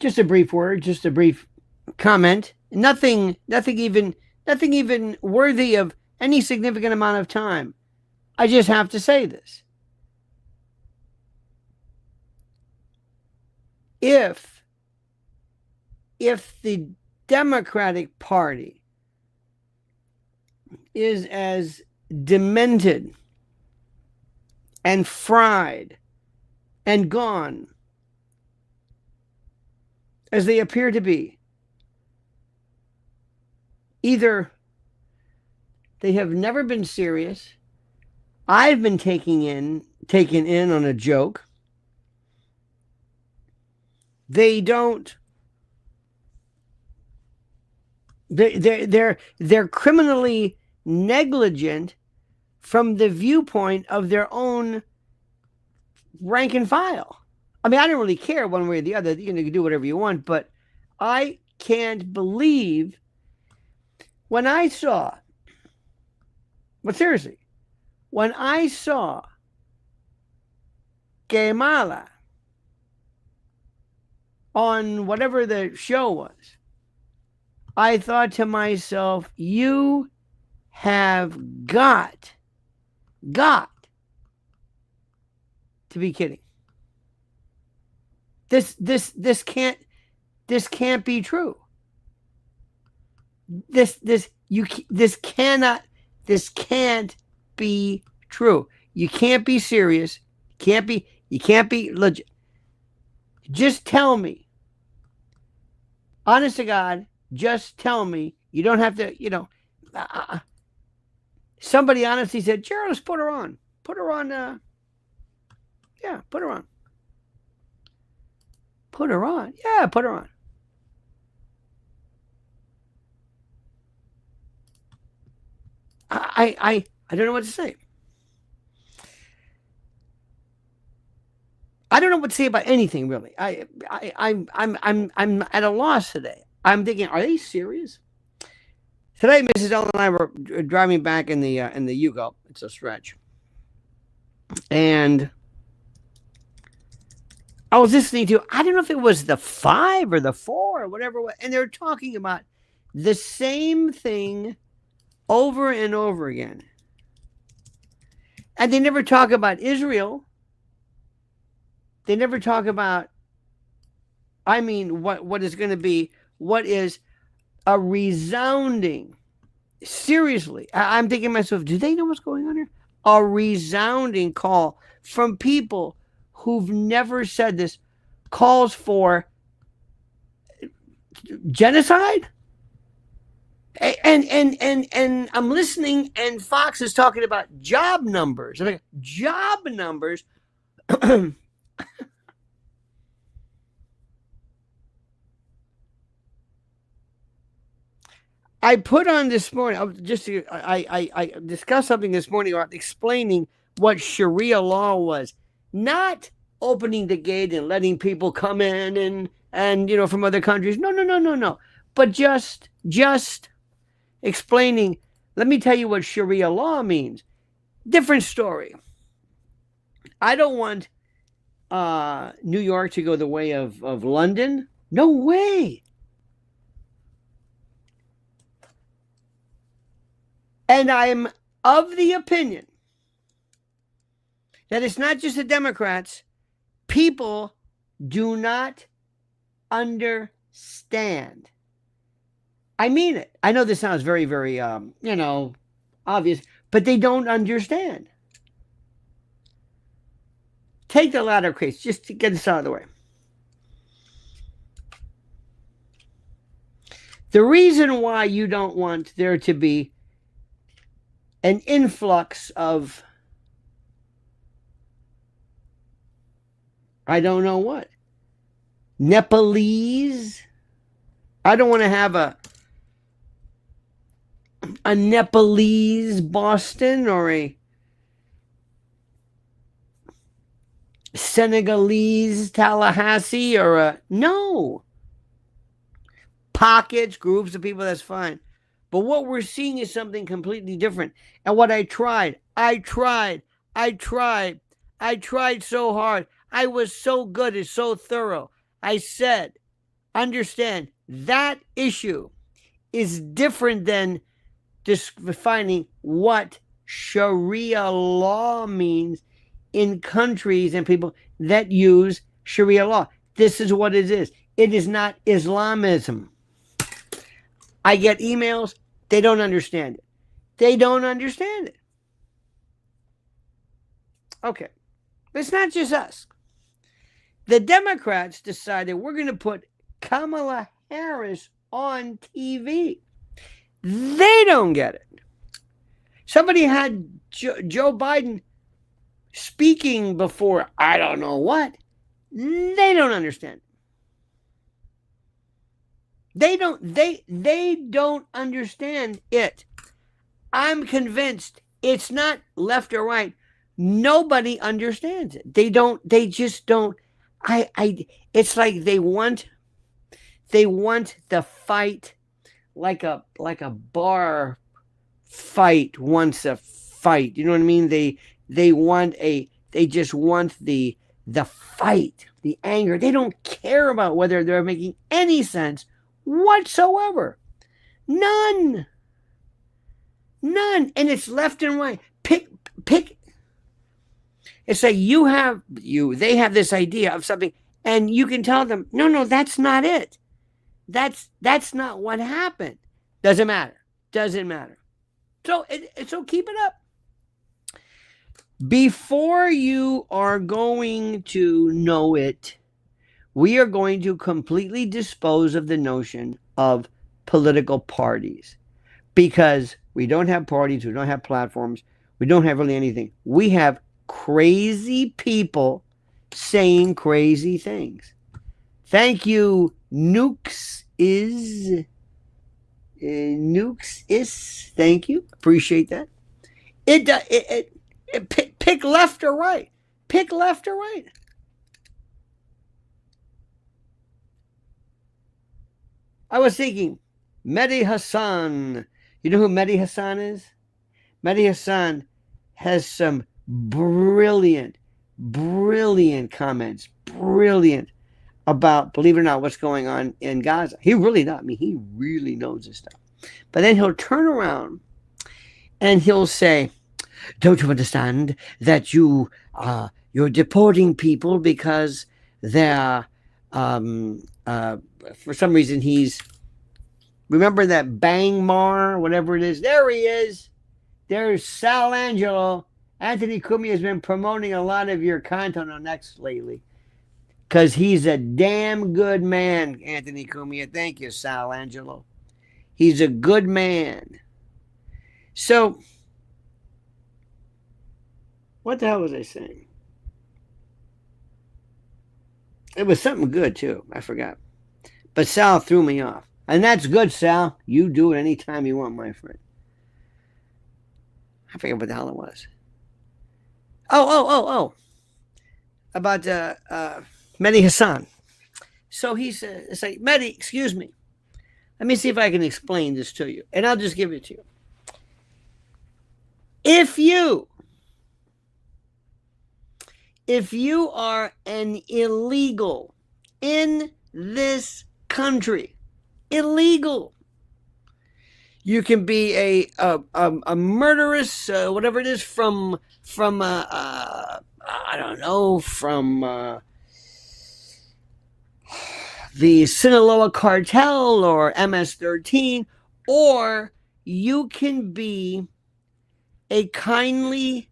Just a brief word, just a brief comment. Nothing even worthy of any significant amount of time. I just have to say this. If the Democratic Party is as demented and fried and gone as they appear to be, either they have never been serious, I've been taken in on a joke, they're criminally negligent from the viewpoint of their own rank and file. I mean, I don't really care one way or the other. You can do whatever you want, but I can't believe when I saw, but seriously, when I saw Kamala on whatever the show was, I thought to myself, you have got to be kidding. This can't be true. This can't be true. You can't be serious. You can't be legit. Just tell me. Honest to God, just tell me. You don't have to, somebody honestly said, Gerald, let's put her on. Put her on, put her on. Put her on. Yeah, put her on. I don't know what to say. I don't know what to say about anything really. I'm at a loss today. I'm thinking, are they serious? Today, Mrs. Ellen and I were driving back in the Yugo. It's a stretch, and I was listening to, I don't know if it was the 5 or the 4 or whatever, and they're talking about the same thing over and over again. And they never talk about Israel. They never talk about, what is going to be, what is a resounding, seriously, I'm thinking to myself, do they know what's going on here? A resounding call from people who've never said this, calls for genocide. And I'm listening, and Fox is talking about job numbers. I'm like, job numbers. I put on this morning, I discussed something this morning about explaining what Sharia law was. Not opening the gate and letting people come in and from other countries. No. But just explaining, let me tell you what Sharia law means. Different story. I don't want New York to go the way of London. No way. And I'm of the opinion that it's not just the Democrats. People do not understand. I mean it. I know this sounds very, very, obvious, but they don't understand. Take the latter case, just to get this out of the way. The reason why you don't want there to be an influx of, I don't know what, Nepalese. I don't want to have a Nepalese Boston or a Senegalese Tallahassee or no. Pockets, groups of people, that's fine. But what we're seeing is something completely different. And what I tried so hard. I was so good and so thorough. I said, understand that issue is different than defining what Sharia law means in countries and people that use Sharia law. This is what it is. It is not Islamism. I get emails, they don't understand it. They don't understand it. Okay. But it's not just us. The Democrats decided we're going to put Kamala Harris on TV. They don't get it. Somebody had Joe Biden speaking before I don't know what. They don't understand. They don't understand it. I'm convinced it's not left or right. Nobody understands it. They just don't. It's like they want the fight like a bar fight wants a fight. You know what I mean? They just want the fight, the anger. They don't care about whether they're making any sense whatsoever. None. And it's left and right. Pick. It's like they have this idea of something, and you can tell them, no, that's not it. That's not what happened. Doesn't matter. So keep it up. Before you are going to know it, we are going to completely dispose of the notion of political parties, because we don't have parties, we don't have platforms, we don't have really anything. We have crazy people saying crazy things. Thank you, Nukes is. Thank you. Appreciate that. Pick left or right. Pick left or right. I was thinking, Mehdi Hassan. You know who Mehdi Hassan is? Mehdi Hassan has some brilliant comments. Brilliant about, believe it or not, what's going on in Gaza. He really does. I mean, he really knows this stuff. But then he'll turn around and he'll say, don't you understand that you're deporting people because they're for some reason remember that Bang Mar, whatever it is. There he is. There's Sal Angelo. Anthony Cumia has been promoting a lot of your content on X lately, because he's a damn good man, Anthony Cumia. Thank you, Sal Angelo. He's a good man. So, what the hell was I saying? It was something good, too. I forgot. But Sal threw me off. And that's good, Sal. You do it anytime you want, my friend. I forget what the hell it was. Oh. About Mehdi Hassan. So he said, it's like, Mehdi, excuse me. Let me see if I can explain this to you. And I'll just give it to you. If you are an illegal in this country, illegal, you can be a murderous, whatever it is, from I don't know, from the Sinaloa cartel or MS-13, or you can be a kindly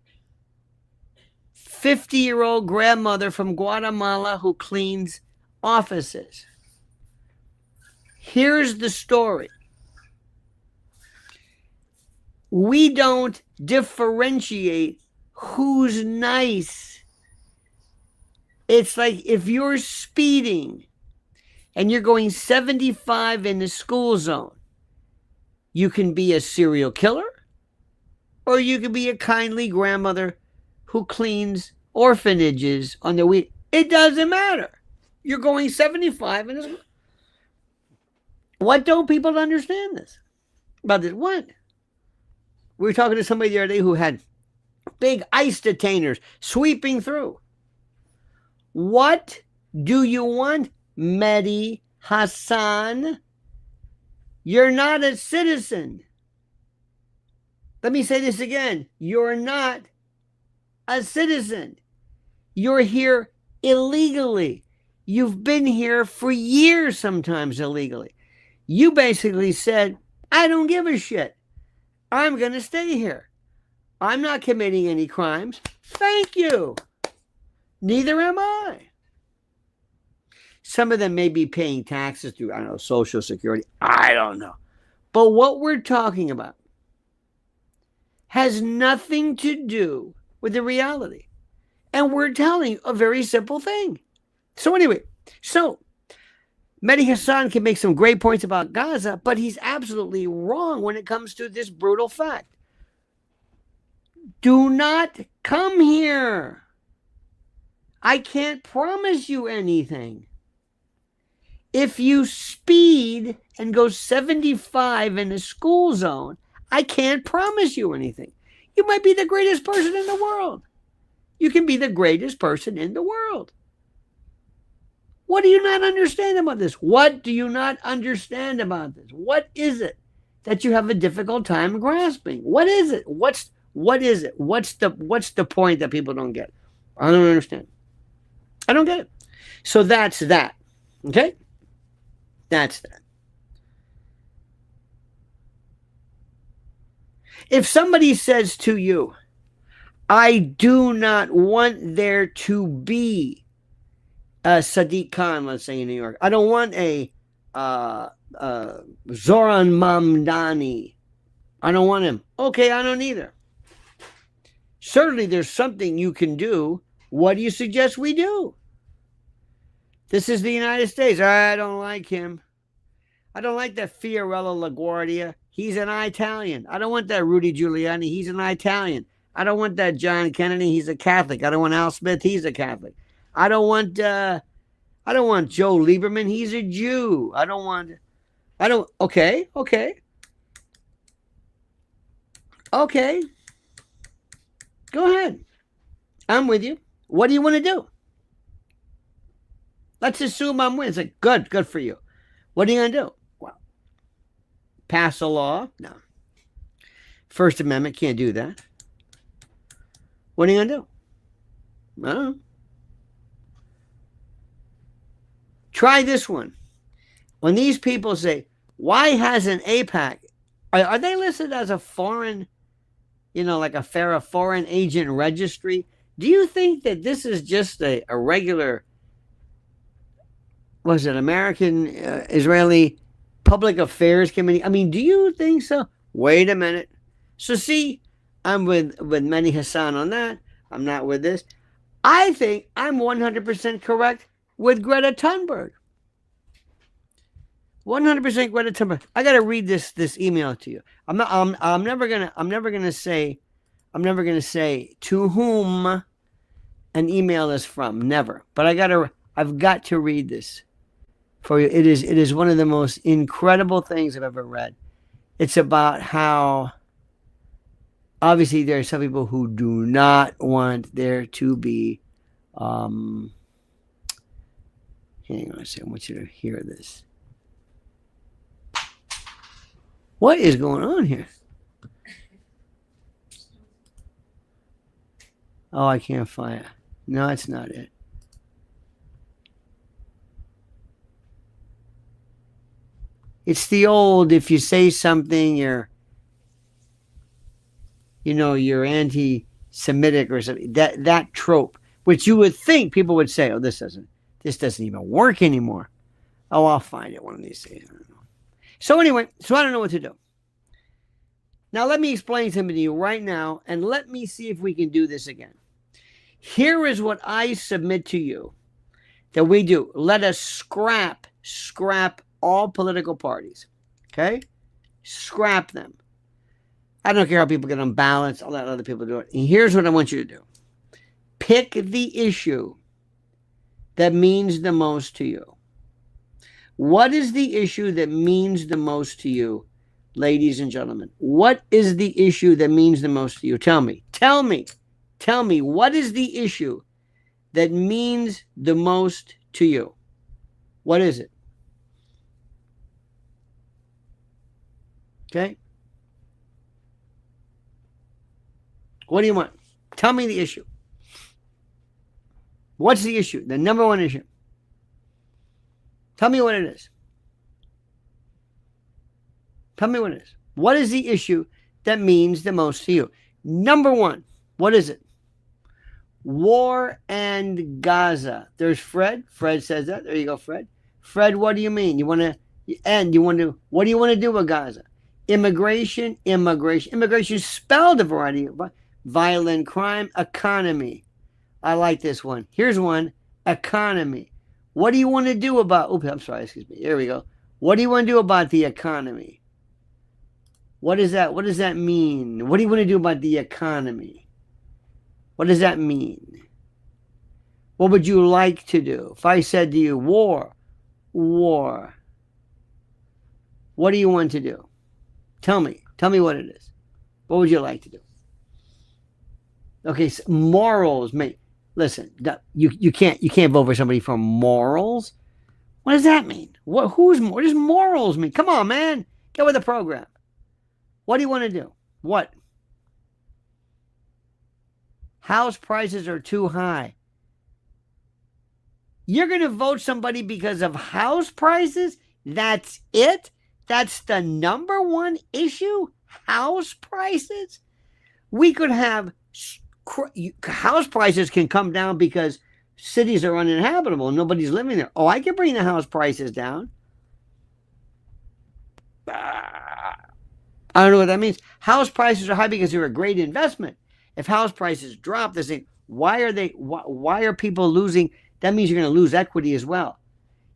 50-year-old grandmother from Guatemala who cleans offices. Here's the story. We don't differentiate who's nice. It's like if you're speeding and you're going 75 in the school zone, you can be a serial killer, or you can be a kindly grandmother who cleans orphanages on the week. It doesn't matter. You're going 75 in the school. What don't people understand this? About this? What? We were talking to somebody the other day who had big ICE detainers sweeping through. What do you want, Mehdi Hassan, you're not a citizen. Let me say this again. You're not a citizen. You're here illegally. You've been here for years, sometimes illegally. You basically said, I don't give a shit. I'm going to stay here. I'm not committing any crimes. Thank you. Neither am I. Some of them may be paying taxes through, I don't know, Social Security. I don't know. But what we're talking about has nothing to do with the reality. And we're telling you a very simple thing. So anyway, Mehdi Hassan can make some great points about Gaza, but he's absolutely wrong when it comes to this brutal fact. Do not come here. I can't promise you anything. If you speed and go 75 in a school zone, I can't promise you anything. You might be the greatest person in the world. You can be the greatest person in the world. What do you not understand about this? What do you not understand about this? What is it that you have a difficult time grasping? What is it? What is it? What's the point that people don't get? I don't understand. I don't get it. So that's that. Okay? That's that. If somebody says to you, I do not want there to be a Sadiq Khan, let's say in New York. I don't want a Zoran Mamdani. I don't want him. Okay, I don't either. Certainly there's something you can do. What do you suggest we do? This is the United States. I don't like him. I don't like that Fiorello LaGuardia. He's an Italian. I don't want that Rudy Giuliani. He's an Italian. I don't want that John Kennedy. He's a Catholic. I don't want Al Smith. He's a Catholic. I don't want Joe Lieberman. He's a Jew. Okay. Go ahead. I'm with you. What do you want to do? Let's assume I'm with. It's like, good for you. What are you going to do? Well, pass a law? No. First Amendment can't do that. What are you going to do? I don't know. Try this one. When these people say, why hasn't AIPAC, are they listed as a foreign, like a foreign agent registry? Do you think that this is just a regular, American Israeli Public Affairs Committee? I mean, do you think so? Wait a minute. So see, I'm with Mehdi Hassan on that. I'm not with this. I think I'm 100% correct with Greta Thunberg. 100% Greta Thunberg. I got to read this email to you. I'm never gonna say to whom an email is from. Never. But I've got to read this for you. It is one of the most incredible things I've ever read. It's about how obviously there are some people who do not want there to be hang on a second, I want you to hear this. What is going on here? Oh, I can't find it. No, it's not it. It's the old, if you say something, you're anti-Semitic or something. That trope, which you would think people would say, oh, this doesn't even work anymore. Oh, I'll find it one of these days. I don't know. So anyway, I don't know what to do. Now let me explain something to you right now, and let me see if we can do this again. Here is what I submit to you that we do. Let us scrap all political parties. Okay? Scrap them. I don't care how people get unbalanced, I'll let other people do it. And here's what I want you to do. Pick the issue that means the most to you. What is the issue that means the most to you, ladies and gentlemen? What is the issue that means the most to you? Tell me, what is the issue that means the most to you? What is it? Okay? What do you want? Tell me the issue. What's the issue? The number one issue. Tell me what it is. Tell me what it is. What is the issue that means the most to you? Number one, what is it? War and Gaza. There's Fred. Fred says that. There you go, Fred. Fred, what do you mean? You want to end? What do you want to do with Gaza? Immigration. Immigration spelled a variety of violent crime, economy. I like this one. Here's one. Economy. What do you want to do about, oops, I'm sorry, excuse me. Here we go. What do you want to do about the economy? What is that? What does that mean? What do you want to do about the economy? What does that mean? What would you like to do? If I said to you, war. What do you want to do? Tell me what it is. What would you like to do? Okay, so morals, mate. Listen, you can't vote for somebody for morals. What does that mean? What does morals mean? Come on, man. Get with the program. What do you want to do? What? House prices are too high. You're going to vote somebody because of house prices? That's it? That's the number one issue? House prices? We could have house prices can come down because cities are uninhabitable. Nobody's living there. Oh, I can bring the house prices down. I don't know what that means. House prices are high because they're a great investment. If house prices drop, they say, why are people losing? That means you're going to lose equity as well.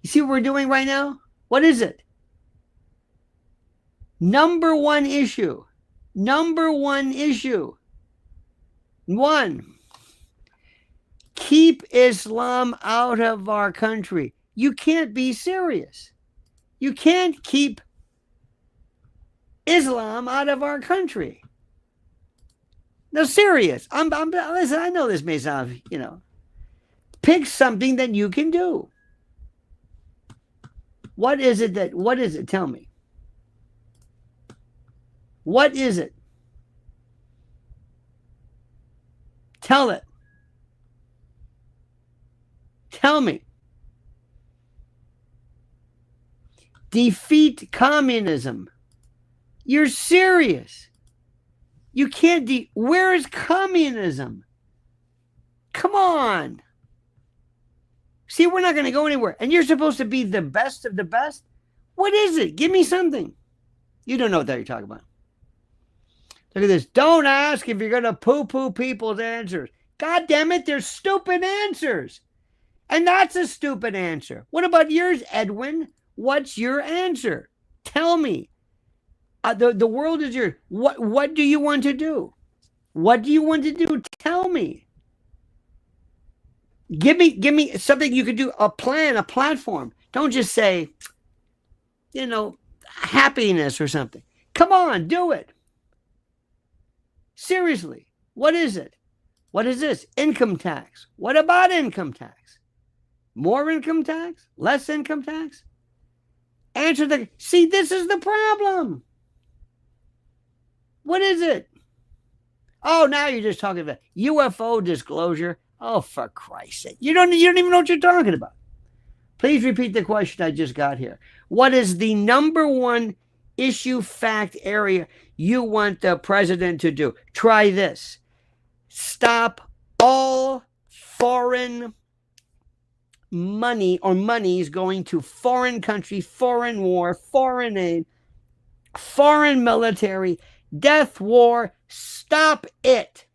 You see what we're doing right now? What is it? Number one issue. One, keep Islam out of our country. You can't be serious. You can't keep Islam out of our country. No, serious. Listen, I know this may sound, pick something that you can do. What is it? Tell me. What is it? Tell it. Tell me. Defeat communism. You're serious. You can't where is communism? Come on. See, we're not going to go anywhere. And you're supposed to be the best of the best? What is it? Give me something. You don't know what you're talking about. Look at this. Don't ask if you're going to poo-poo people's answers. God damn it, they're stupid answers. And that's a stupid answer. What about yours, Edwin? What's your answer? Tell me. The world is yours. What do you want to do? What do you want to do? Tell me. Give me something you could do, a plan, a platform. Don't just say, happiness or something. Come on, do it. Seriously, what is it? What is this? Income tax. What about income tax? More income tax? Less income tax? See, this is the problem. What is it? Oh, now you're just talking about UFO disclosure. Oh, for Christ's sake. You don't even know what you're talking about. Please repeat the question I just got here. What is the number one issue, fact, area you want the president to do? Try this. Stop all foreign money or monies going to foreign country, foreign war, foreign aid, foreign military, death, war. Stop it.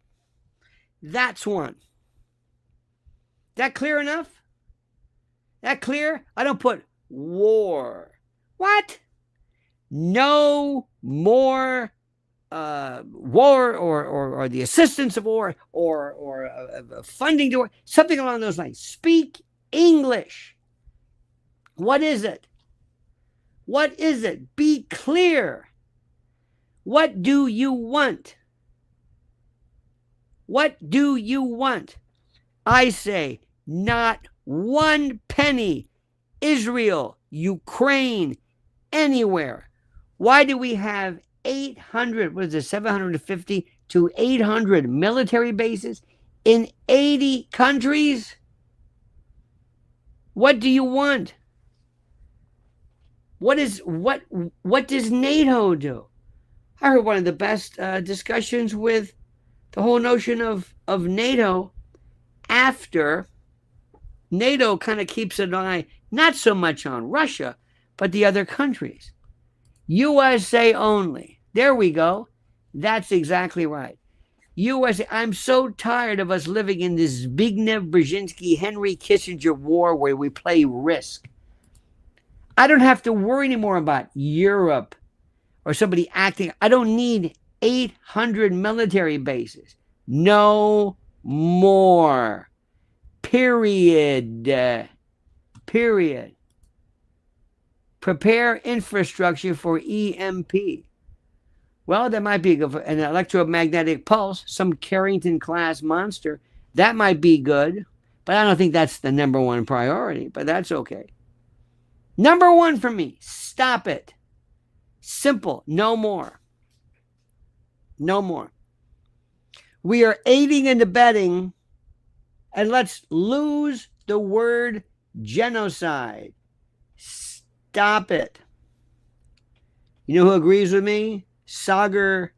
That's one. That clear enough? That clear? I don't put war. What? No more war or the assistance of war or funding to war. Something along those lines. Speak English. What is it? What is it? Be clear. What do you want? What do you want? I say, not one penny. Israel, Ukraine, anywhere. Why do we have 800, what is it, 750 to 800 military bases in 80 countries? What do you want? What does NATO do? I heard one of the best discussions with the whole notion of NATO after NATO kind of keeps an eye not so much on Russia, but the other countries. USA only. There we go. That's exactly right. USA. I'm so tired of us living in this Zbigniew Brzezinski, Henry Kissinger war where we play Risk. I don't have to worry anymore about Europe or somebody acting. I don't need 800 military bases. No more. Period. Period. Prepare infrastructure for EMP. Well, that might be an electromagnetic pulse, some Carrington-class monster. That might be good, but I don't think that's the number one priority, but that's okay. Number one for me, stop it. Simple, no more. No more. We are aiding and abetting, and let's lose the word genocide. Stop it. You know who agrees with me? Sagar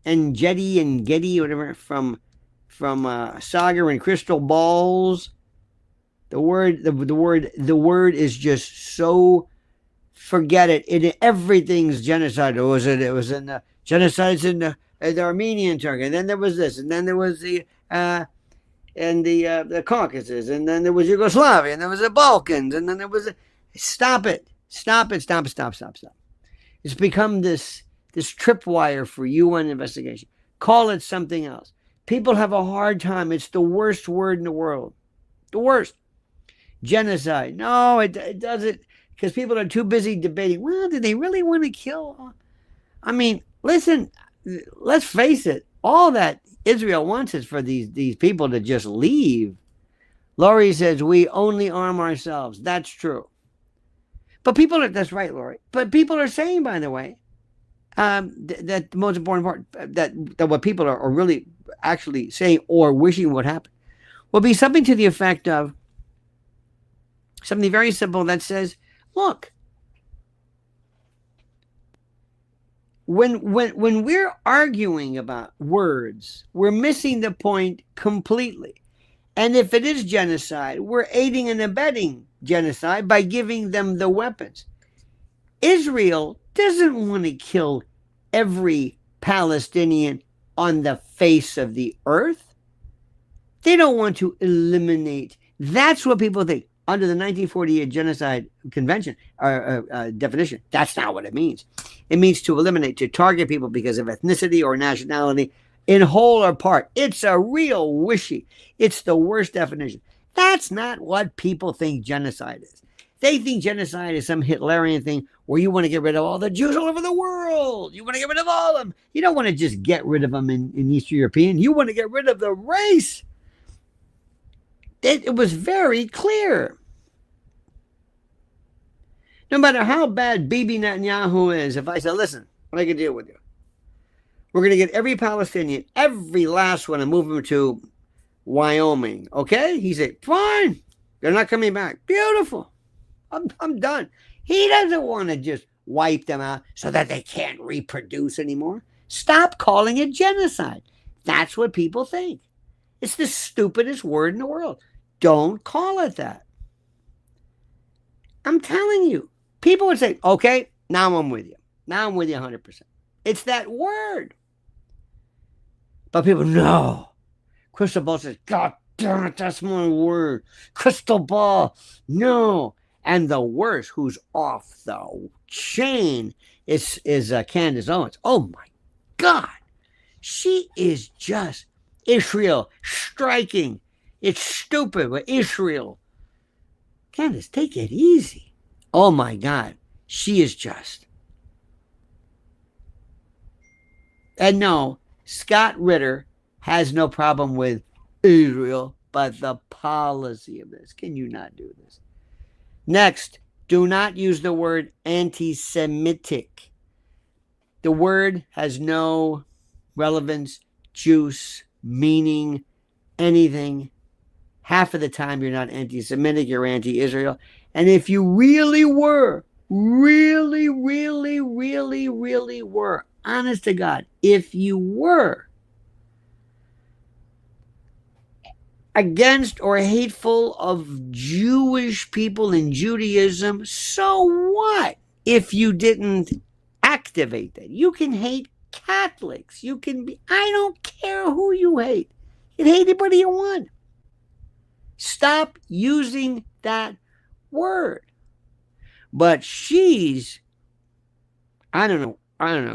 and Getty, whatever, from Sagar and Crystal Balls. The word is just so, forget it. Everything's genocide. It was in the genocides in the Armenian Turkey, and then there was this, and then there was the Caucasus, and then there was Yugoslavia, and there was the Balkans, and then there was stop it. It's become this tripwire for UN investigation. Call it something else. People have a hard time. It's the worst word in the world. The worst. Genocide. No, it doesn't, because people are too busy debating, well, do they really want to kill? I mean, listen, let's face it. All that Israel wants is for these people to just leave. Laurie says, we only arm ourselves. That's true. But that's right, Laurie. But people are saying, by the way, that the most important part, that what people are really actually saying or wishing would happen will be something to the effect of something very simple that says, look, when we're arguing about words, we're missing the point completely. And if it is genocide, we're aiding and abetting genocide by giving them the weapons. Israel doesn't want to kill every Palestinian on the face of the earth. They don't want to eliminate. That's what people think. Under the 1948 Genocide Convention definition, that's not what it means. It means to eliminate, to target people because of ethnicity or nationality, in whole or part. It's a real wishy. It's the worst definition. That's not what people think genocide is. They think genocide is some Hitlerian thing where you want to get rid of all the Jews all over the world. You want to get rid of all of them. You don't want to just get rid of them in Eastern European. You want to get rid of the race. It was very clear. No matter how bad Bibi Netanyahu is, if I say, listen, I can deal with you. We're going to get every Palestinian, every last one, and move them to Wyoming. Okay? He said, fine. They're not coming back. Beautiful. I'm done. He doesn't want to just wipe them out so that they can't reproduce anymore. Stop calling it genocide. That's what people think. It's the stupidest word in the world. Don't call it that. I'm telling you. People would say, okay, now I'm with you. Now I'm with you 100%. It's that word. But people, no. Crystal Ball says, God damn it, that's my word. Crystal Ball, no. And the worst, who's off the chain, is Candace Owens. Oh, my God. She is just Israel striking. It's stupid, but Israel. Candace, take it easy. Oh, my God. She is just. And no, Scott Ritter has no problem with Israel, but the policy of this. Can you not do this? Next, do not use the word anti-Semitic. The word has no relevance, juice, meaning, anything. Half of the time you're not anti-Semitic, you're anti-Israel. And if you really were, really were, honest to God, if you were against or hateful of Jewish people in Judaism, so what if you didn't activate that? You can hate Catholics. You can be, I don't care who you hate. You can hate anybody you want. Stop using that word. But she's, I don't know,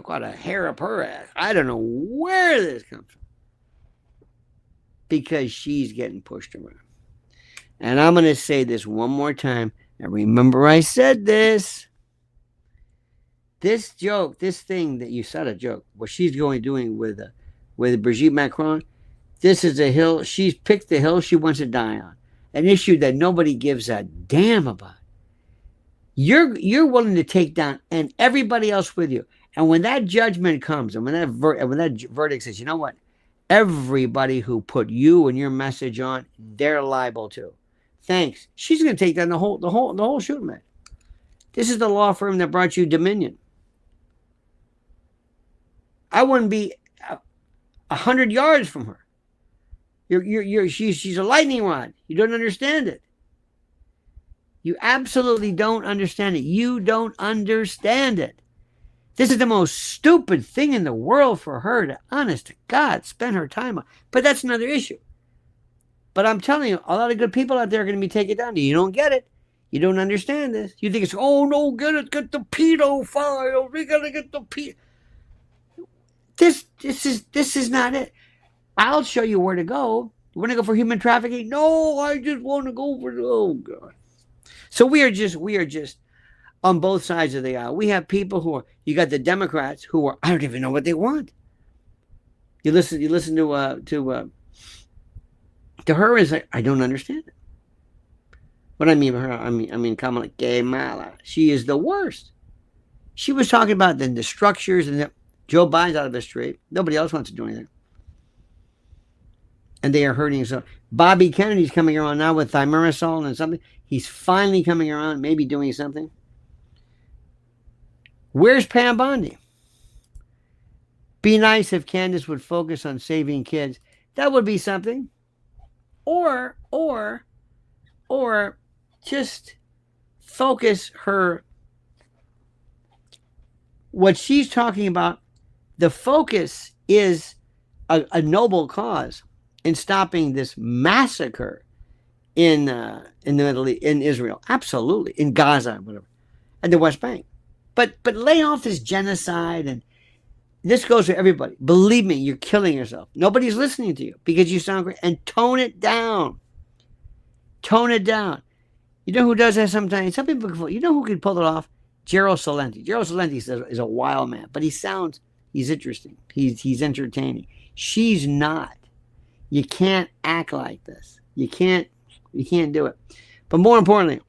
got a hair up her ass. I don't know where this comes from. Because she's getting pushed around. And I'm going to say this one more time. And remember I said this. This joke, this thing that you said a joke, what she's doing with Brigitte Macron, this is a hill. She's picked the hill she wants to die on. An issue that nobody gives a damn about. You're willing to take down and everybody else with you. And when that judgment comes, and when that verdict says, you know what? Everybody who put you and your message on, they're liable too. Thanks. She's going to take down the whole shooting match. This is the law firm that brought you Dominion. I wouldn't be 100 yards from her. She's a lightning rod. You don't understand it. You absolutely don't understand it. You don't understand it. This is the most stupid thing in the world for her to, honest to God, spend her time on. But that's another issue. But I'm telling you, a lot of good people out there are going to be taken down. You don't get it. You don't understand this. You think it's, oh no, get the pedophile. We got to get the pedo. This is not it. I'll show you where to go. You want to go for human trafficking? No, I just want to go for, oh God. So we are just on both sides of the aisle. We have people who are, you got the Democrats who are, I don't even know what they want. You listen to her is like, I don't understand it. What I mean by her, I mean Kamala Kamala. She is the worst. She was talking about the structures and Joe Biden's out of the street. Nobody else wants to do anything. And they are hurting. So Bobby Kennedy's coming around now with thimerosal and something. He's finally coming around, maybe doing something. Where's Pam Bondi? Be nice if Candace would focus on saving kids. That would be something. Or just focus her, what she's talking about, the focus is a noble cause in stopping this massacre in the Middle East, in Israel. Absolutely. In Gaza, whatever. And the West Bank. But lay off this genocide, and this goes for everybody. Believe me, you're killing yourself. Nobody's listening to you because you sound great. And tone it down. Tone it down. You know who does that sometimes? Some people, you know who can pull it off? Gerald Celente. Gerald Celente is a wild man, but he's interesting. He's entertaining. She's not. You can't act like this. You can't do it. But more importantly,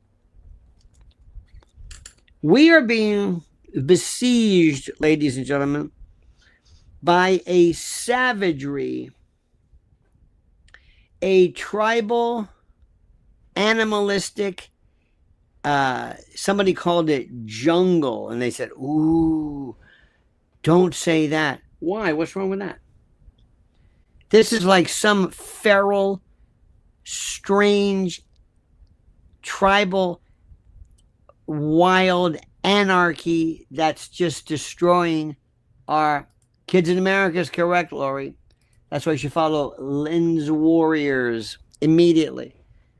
we are being besieged, ladies and gentlemen, by a savagery, a tribal, animalistic, somebody called it jungle, and they said, ooh, don't say that. Why? What's wrong with that? This is like some feral, strange, tribal, wild anarchy that's just destroying our kids in America. Is correct, Lori. That's why you should follow Lynn's Warriors immediately.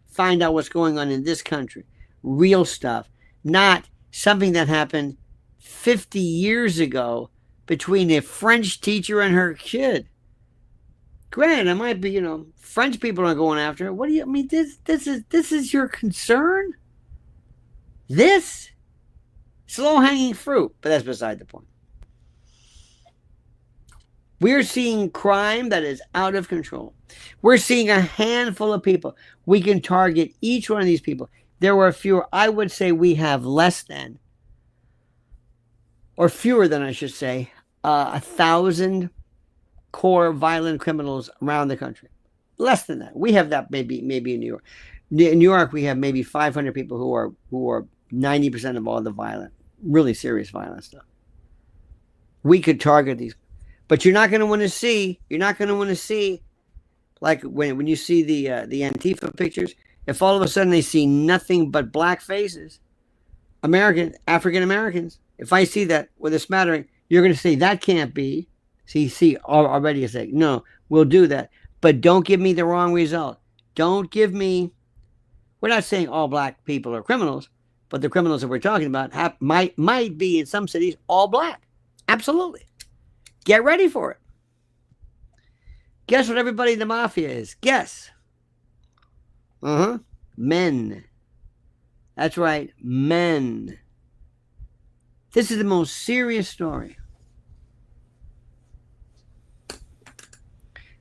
Find out what's going on in this country. Real stuff. Not something that happened 50 years ago between a French teacher and her kid. Granted, it might be, French people are going after her. What do you mean? This is your concern? This? It's low-hanging fruit, but that's beside the point. We're seeing crime that is out of control. We're seeing a handful of people. We can target each one of these people. There were fewer. I would say we have less than, or fewer than I should say, 1,000 core violent criminals around the country. Less than that. We have that maybe in New York. In New York, we have maybe 500 people who are 90% of all the violent, really serious violent stuff. We could target these, but you're not going to want to see. You're not going to want to see, like when you see the Antifa pictures. If all of a sudden they see nothing but black faces, African Americans. If I see that with a smattering, you're going to say that can't be. See, already it's like, no, we'll do that. But don't give me the wrong result. Don't give me, we're not saying all black people are criminals, but the criminals that we're talking about might be in some cities all black. Absolutely. Get ready for it. Guess what everybody in the mafia is? Guess. Men. That's right, men. This is the most serious story.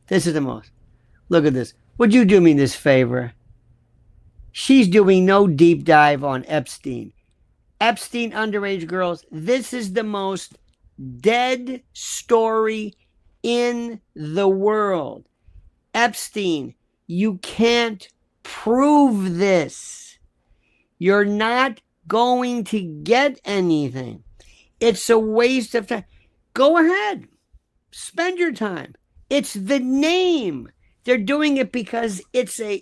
This is the most. Look at this. Would you do me this favor? She's doing no deep dive on Epstein. Epstein underage girls. This is the most dead story in the world. Epstein, you can't prove this. You're not going to get anything. It's a waste of time. Go ahead. Spend your time. It's the name. They're doing it because it's a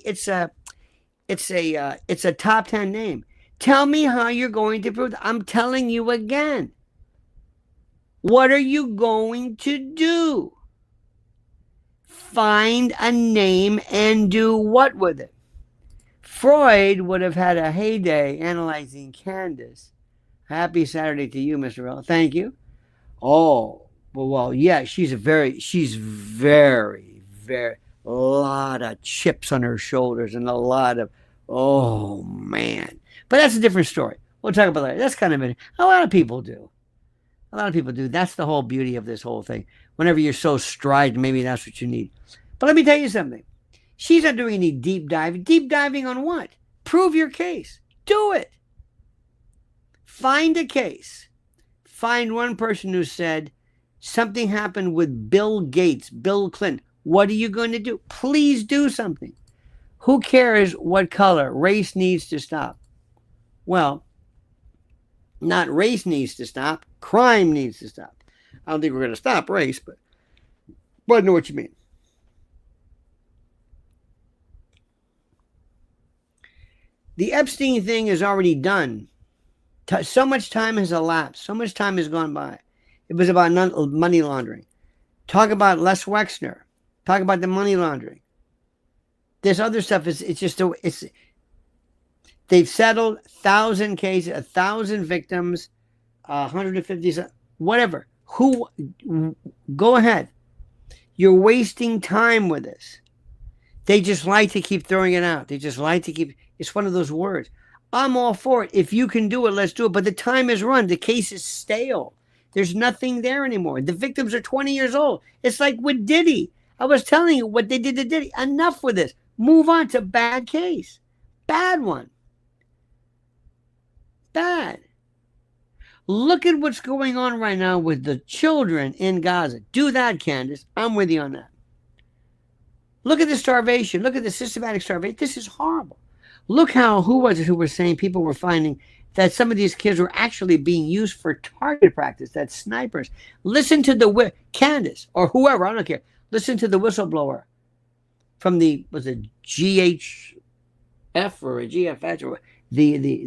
top 10 name. Tell me how you're going to prove it. I'm telling you again. What are you going to do? Find a name and do what with it? Freud would have had a heyday analyzing Candace. Happy Saturday to you, Mr. L. Thank you. Oh, well, yeah, she's very, a lot of chips on her shoulders and a lot of, oh, man. But that's a different story. We'll talk about that. That's kind of it. A lot of people do. That's the whole beauty of this whole thing. Whenever you're so strident, maybe that's what you need. But let me tell you something. She's not doing any deep diving. Deep diving on what? Prove your case. Do it. Find a case. Find one person who said something happened with Bill Gates, Bill Clinton. What are you going to do? Please do something. Who cares what color? Race needs to stop. Well, not race needs to stop. Crime needs to stop. I don't think we're going to stop race, but I know what you mean. The Epstein thing is already done. So much time has elapsed. So much time has gone by. It was about money laundering. Talk about Les Wexner. Talk about the money laundering. This other stuff they've settled 1,000 cases, 1,000 victims, 150, whatever. Go ahead. You're wasting time with this. They just like to keep throwing it out. It's one of those words. I'm all for it. If you can do it, let's do it. But the time is run. The case is stale. There's nothing there anymore. The victims are 20 years old. It's like with Diddy. I was telling you what they did to Diddy. Enough with this. Move on to bad case. Bad one. Bad. Look at what's going on right now with the children in Gaza. Do that, Candace. I'm with you on that. Look at the starvation. Look at the systematic starvation. This is horrible. Look who was it who were saying people were finding that some of these kids were actually being used for target practice, that's snipers. Listen to Candace or whoever, I don't care. Listen to the whistleblower from was it GHF or a GFH or the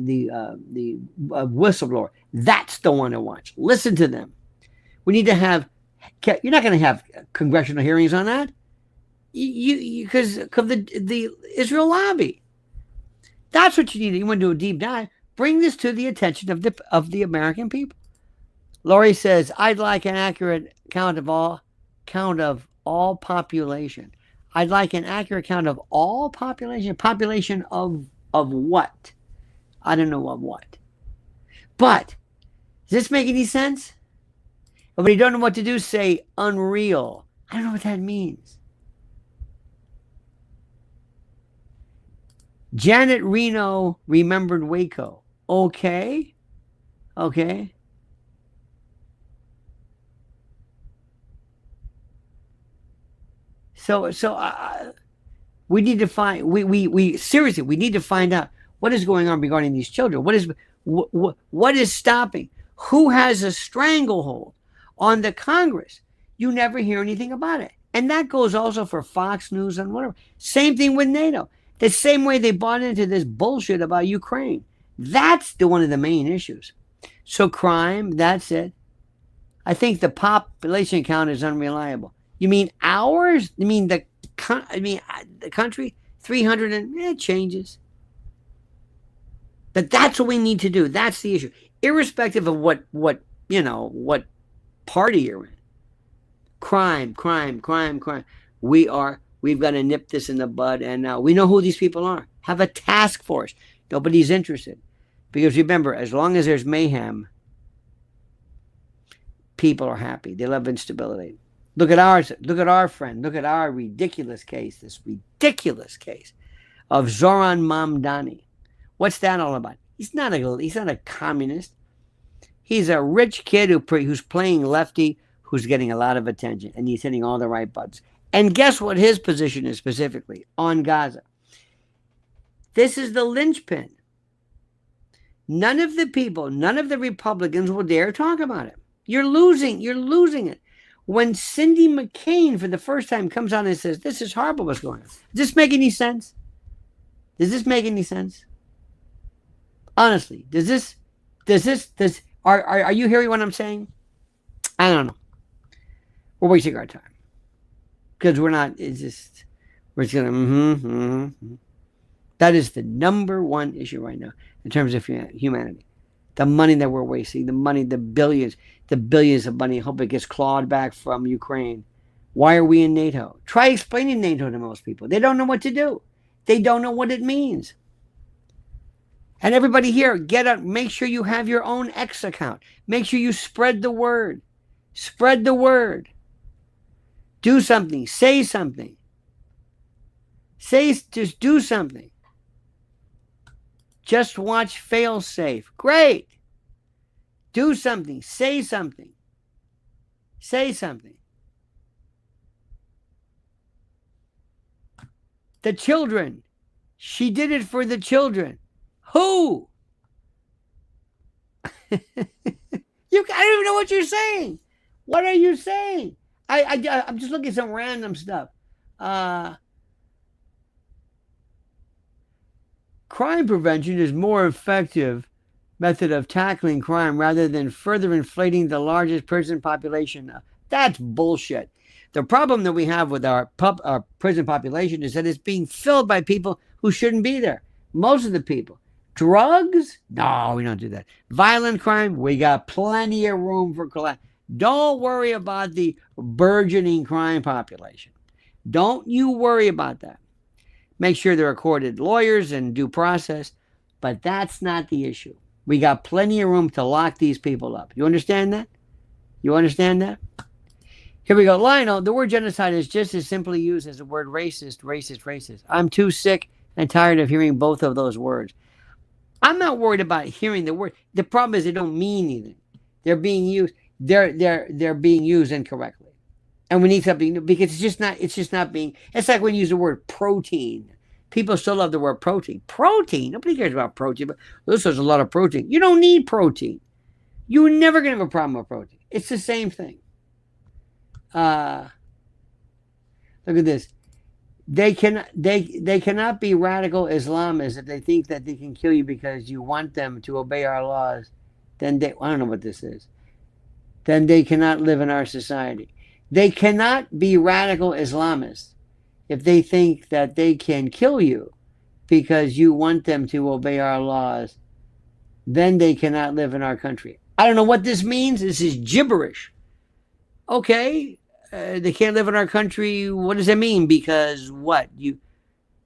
whistleblower. That's the one to watch. Listen to them. We need to have, you're not going to have congressional hearings on that. Because of the Israel lobby. That's what you need. You want to do a deep dive. Bring this to the attention of the American people. Lori says, I'd like an accurate count of all population. I'd like an accurate count of all population. Population of what? I don't know of what. But does this make any sense? But when you don't know what to do, say unreal. I don't know what that means. Janet Reno remembered Waco. Okay. So we need to find we seriously we need to find out what is going on regarding these children. What is stopping? Who has a stranglehold on the Congress? You never hear anything about it. And that goes also for Fox News and whatever. Same thing with NATO. The same way they bought into this bullshit about Ukraine. That's one of the main issues. So crime, that's it. I think the population count is unreliable. You mean ours? You mean the country? 300 and it changes. But that's what we need to do. That's the issue. Irrespective of what party you're in. Crime. We've got to nip this in the bud, and now we know who these people are. Have a task force. Nobody's interested. Because remember, as long as there's mayhem, people are happy. They love instability. Look at our friend. Look at our ridiculous case, this ridiculous case of Zoran Mamdani. What's that all about? He's not a communist. He's a rich kid who's playing lefty, who's getting a lot of attention, and he's hitting all the right buttons. And guess what his position is specifically on Gaza? This is the linchpin. None of the Republicans will dare talk about it. You're losing it. When Cindy McCain, for the first time, comes on and says, this is horrible what's going on. Does this make any sense? Does this make any sense? Honestly, are you hearing what I'm saying? I don't know. We're wasting our time. Because we're just going to, That is the number one issue right now in terms of humanity. The money that we're wasting, the billions of money. Hope it gets clawed back from Ukraine. Why are we in NATO? Try explaining NATO to most people. They don't know what to do. They don't know what it means. And everybody here, get up. Make sure you have your own X account. Make sure you spread the word. Spread the word. Do something. Say something. Just do something. Just watch fail safe. Great. Do something. Say something. Say something. The children. She did it for the children. Who? I don't even know what you're saying. What are you saying? I'm just looking at some random stuff. Crime prevention is more effective method of tackling crime rather than further inflating the largest prison population. That's bullshit. The problem that we have with our prison population is that it's being filled by people who shouldn't be there. Most of the people. Drugs? No, we don't do that. Violent crime? We got plenty of room for collapse. Don't worry about the burgeoning crime population. Don't you worry about that. Make sure they're accorded lawyers and due process, but that's not the issue. We got plenty of room to lock these people up. You understand that? You understand that? Here we go. Lionel, the word genocide is just as simply used as the word racist. I'm too sick and tired of hearing both of those words. I'm not worried about hearing the word. The problem is they don't mean anything. They're being used. They're being used incorrectly. And we need something new because it's just not being, it's like when you use the word protein. People still love the word protein. Protein? Nobody cares about protein, but this is a lot of protein. You don't need protein. You're never going to have a problem with protein. It's the same thing. Look at this. They cannot be radical Islamists if they think that they can kill you because you want them to obey our laws. I don't know what this is. Then they cannot live in our society. They cannot be radical Islamists if they think that they can kill you because you want them to obey our laws. Then they cannot live in our country. I don't know what this means. This is gibberish. Okay, they can't live in our country. What does that mean? Because what?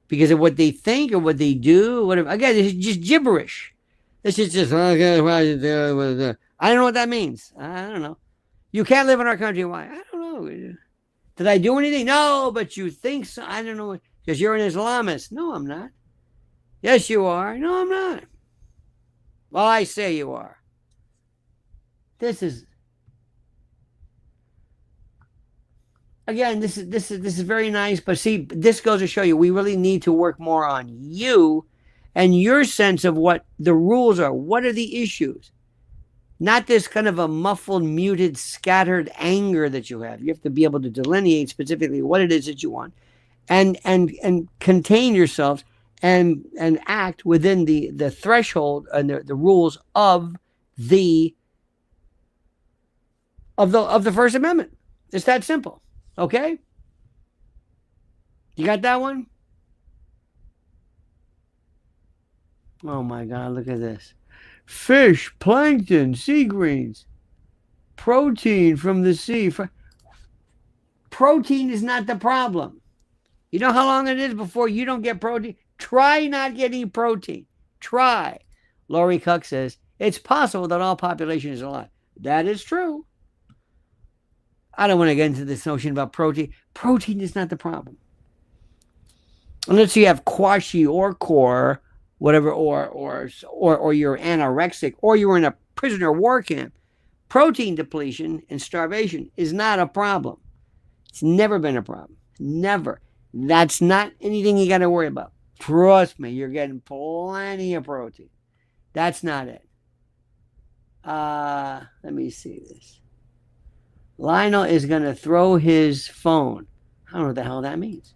Because of what they think or what they do? Whatever. Again, it's just gibberish. This is just, I don't know what that means. I don't know. You can't live in our country. Why? I don't know. Did I do anything? No, but you think so. I don't know. Because you're an Islamist. No, I'm not. Yes, you are. No, I'm not. Well, I say you are. This is... again, this is very nice, but see, this goes to show you we really need to work more on you and your sense of what the rules are. What are the issues? Not this kind of a muffled, muted, scattered anger that you have. You have to be able to delineate specifically what it is that you want, and contain yourselves and act within the threshold and the rules of the First Amendment. It's that simple. Okay? You got that one? Oh my God, look at this. Fish, plankton, sea greens, protein from the sea. Protein is not the problem. You know how long it is before you don't get protein? Try not getting protein. Try. Lori Cuck says, it's possible that all population is alive. That is true. I don't want to get into this notion about protein. Protein is not the problem. Unless you have quashi or core, whatever, or you're anorexic, or you're in a prisoner of war camp. Protein depletion and starvation is not a problem. It's never been a problem. Never. That's not anything you got to worry about. Trust me, you're getting plenty of protein. That's not it. Let me see this. Lionel is going to throw his phone. I don't know what the hell that means.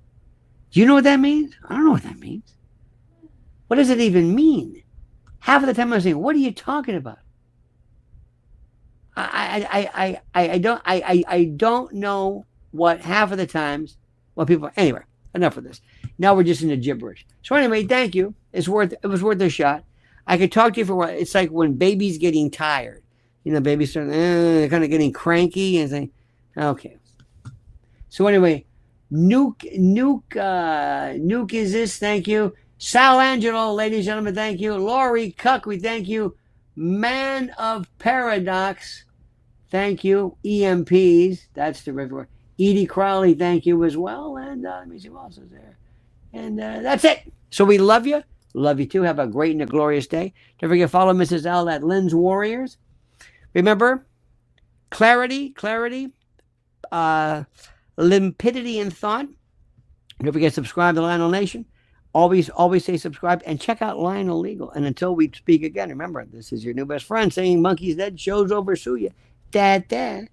Do you know what that means? I don't know what that means. What does it even mean? Half of the time I'm saying, what are you talking about? I don't know what half of the times what people. Anyway, enough of this. Now we're just into gibberish. So anyway, thank you. It was worth a shot. I could talk to you for a while. It's like when babies getting tired. You know, babies start they're kind of getting cranky and saying, okay. So anyway, Nuke is this. Thank you. Sal Angelo, ladies and gentlemen, thank you. Lori Cuck, we thank you. Man of Paradox, thank you. EMPs, that's the river. Edie Crowley, thank you as well. And let me see what else is there. And that's it. So we love you. Love you too. Have a great and a glorious day. Don't forget to follow Mrs. L at Lynn's Warriors. Remember, clarity, limpidity in thought. Don't forget to subscribe to Lionel Nation. Always say subscribe and check out Lionel Legal. And until we speak again, remember, this is your new best friend saying monkey's dead, show's over, sue ya. Dad.